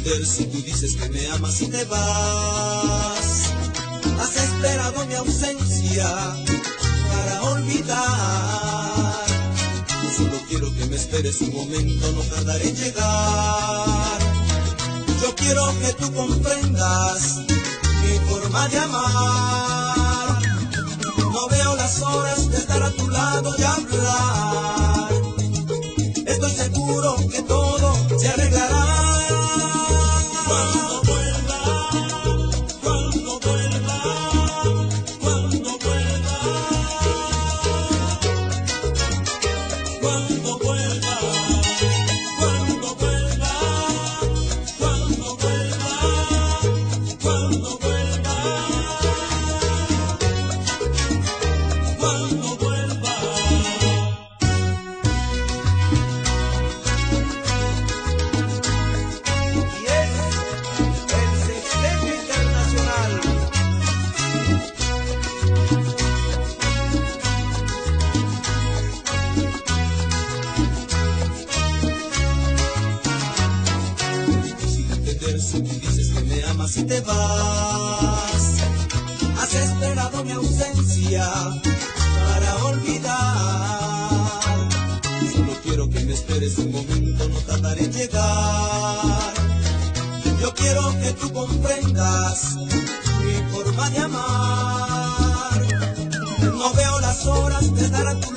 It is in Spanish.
entender si tú dices que me amas y te vas. Has esperado mi ausencia para olvidar. Yo solo quiero que me esperes un momento, no tardaré en llegar. Yo quiero que tú comprendas mi forma de amar. No veo las horas de estar a tu lado y hablar. Estoy seguro que todo se arreglará. Cuando vuelva, cuando vuelva, cuando vuelva, cuando vuelva, cuando vuelva, cuando vuelva, cuando vuelva, cuando vuelva. Si tú dices que me amas y te vas, has esperado mi ausencia para olvidar. Solo quiero que me esperes un momento, no tardaré en llegar. Yo quiero que tú comprendas mi forma de amar. No veo las horas de estar a tu